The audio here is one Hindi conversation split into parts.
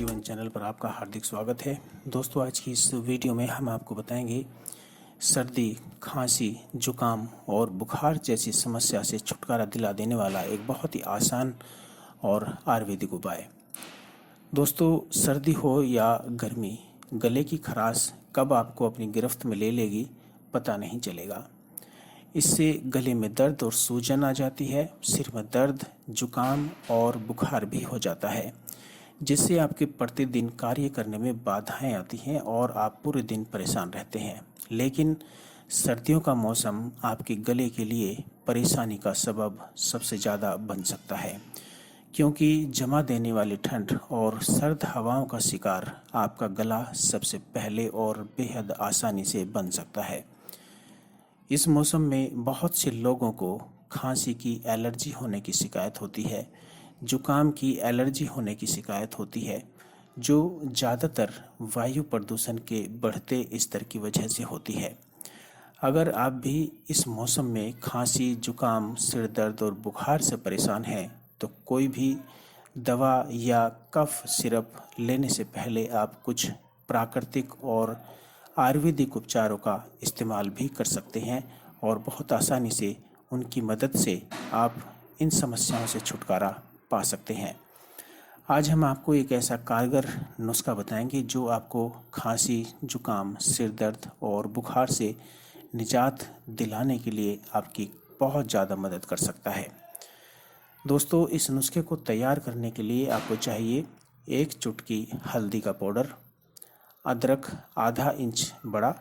जीवन चैनल पर आपका हार्दिक स्वागत है। दोस्तों, आज की इस वीडियो में हम आपको बताएंगे सर्दी, खांसी, जुकाम और बुखार जैसी समस्या से छुटकारा दिला देने वाला एक बहुत ही आसान और आयुर्वेदिक उपाय। दोस्तों, सर्दी हो या गर्मी, गले की खराश कब आपको अपनी गिरफ्त में ले लेगी पता नहीं चलेगा। इससे गले में दर्द और सूजन आ जाती है, सिर में दर्द, जुकाम और बुखार भी हो जाता है, जिससे आपके प्रतिदिन कार्य करने में बाधाएं आती हैं और आप पूरे दिन परेशान रहते हैं। लेकिन सर्दियों का मौसम आपके गले के लिए परेशानी का सबब सबसे ज़्यादा बन सकता है, क्योंकि जमा देने वाली ठंड और सर्द हवाओं का शिकार आपका गला सबसे पहले और बेहद आसानी से बन सकता है। इस मौसम में बहुत से लोगों को खांसी की एलर्जी होने की शिकायत होती है, जुकाम की एलर्जी होने की शिकायत होती है, जो ज़्यादातर वायु प्रदूषण के बढ़ते स्तर की वजह से होती है। अगर आप भी इस मौसम में खांसी, जुकाम, सिर दर्द और बुखार से परेशान हैं, तो कोई भी दवा या कफ सिरप लेने से पहले आप कुछ प्राकृतिक और आयुर्वेदिक उपचारों का इस्तेमाल भी कर सकते हैं और बहुत आसानी से उनकी मदद से आप इन समस्याओं से छुटकारा पा सकते हैं। आज हम आपको एक ऐसा कारगर नुस्खा बताएंगे जो आपको खांसी, जुकाम, सिर दर्द और बुखार से निजात दिलाने के लिए आपकी बहुत ज़्यादा मदद कर सकता है। दोस्तों, इस नुस्खे को तैयार करने के लिए आपको चाहिए 1 चुटकी हल्दी का पाउडर, अदरक आधा इंच बड़ा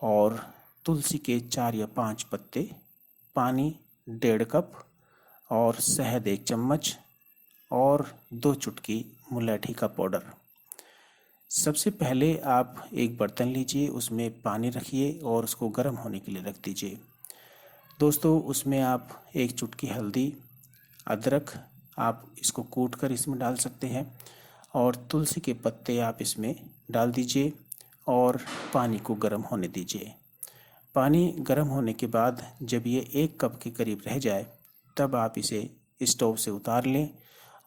और तुलसी के 4 या 5 पत्ते, पानी 1.5 कप और शहद 1 चम्मच और 2 चुटकी मुलैठी का पाउडर। सबसे पहले आप एक बर्तन लीजिए, उसमें पानी रखिए और उसको गर्म होने के लिए रख दीजिए। दोस्तों, उसमें आप 1 चुटकी हल्दी, अदरक आप इसको कूट कर इसमें डाल सकते हैं और तुलसी के पत्ते आप इसमें डाल दीजिए और पानी को गर्म होने दीजिए। पानी गर्म होने के बाद जब ये 1 कप के करीब रह जाए, तब आप इसे स्टोव से उतार लें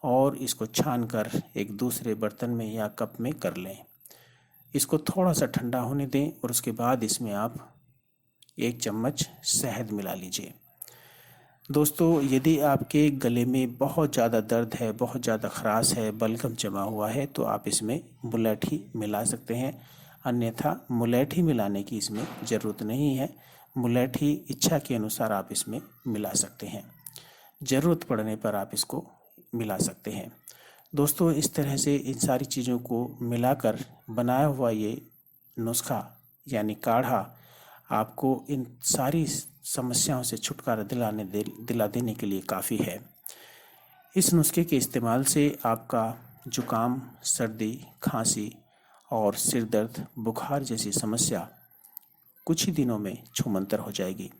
और इसको छानकर एक दूसरे बर्तन में या कप में कर लें। इसको थोड़ा सा ठंडा होने दें और उसके बाद इसमें आप 1 चम्मच शहद मिला लीजिए। दोस्तों, यदि आपके गले में बहुत ज़्यादा दर्द है, बहुत ज़्यादा खराश है, बलगम जमा हुआ है, तो आप इसमें मुलैठी मिला सकते हैं। अन्यथा मुलैठी मिलाने की इसमें ज़रूरत नहीं है। मुलैठी इच्छा के अनुसार आप इसमें मिला सकते हैं। ज़रूरत पड़ने पर आप इसको मिला सकते हैं। दोस्तों, इस तरह से इन सारी चीज़ों को मिलाकर बनाया हुआ ये नुस्खा यानी काढ़ा आपको इन सारी समस्याओं से छुटकारा दिला देने के लिए काफ़ी है। इस नुस्खे के इस्तेमाल से आपका जुकाम, सर्दी, खांसी और सिर दर्द, बुखार जैसी समस्या कुछ ही दिनों में छूमंतर हो जाएगी।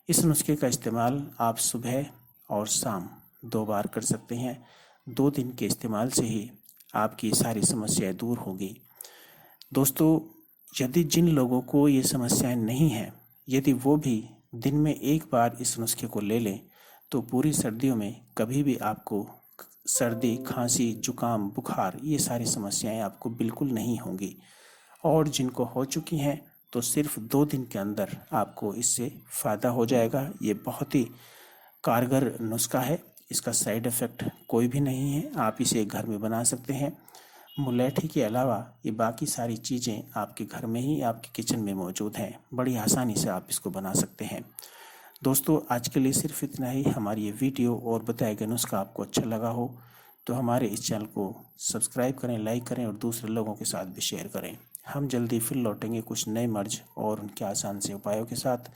इस नुस्खे का इस्तेमाल आप सुबह और शाम 2 बार कर सकते हैं। 2 दिन के इस्तेमाल से ही आपकी सारी समस्याएं दूर होगी। दोस्तों, यदि जिन लोगों को ये समस्याएं नहीं हैं, यदि वो भी दिन में 1 बार इस नुस्खे को ले लें, तो पूरी सर्दियों में कभी भी आपको सर्दी, खांसी, जुकाम, बुखार ये सारी समस्याएं आपको बिल्कुल नहीं होंगी। और जिनको हो चुकी हैं, तो सिर्फ 2 दिन के अंदर आपको इससे फ़ायदा हो जाएगा। ये बहुत ही कारगर नुस्खा है। इसका साइड इफ़ेक्ट कोई भी नहीं है। आप इसे घर में बना सकते हैं। मुलैठी के अलावा ये बाकी सारी चीज़ें आपके घर में ही, आपके किचन में मौजूद हैं। बड़ी आसानी से आप इसको बना सकते हैं। दोस्तों, आज के लिए सिर्फ इतना ही। हमारी ये वीडियो और बताया गया नुस्खा आपको अच्छा लगा हो तो हमारे इस चैनल को सब्सक्राइब करें, लाइक करें और दूसरे लोगों के साथ भी शेयर करें। हम जल्दी फिर लौटेंगे कुछ नए मर्ज और उनके आसान से उपायों के साथ।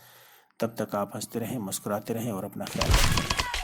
तब तक आप हंसते रहें, मुस्कुराते रहें और अपना ख्याल रखें।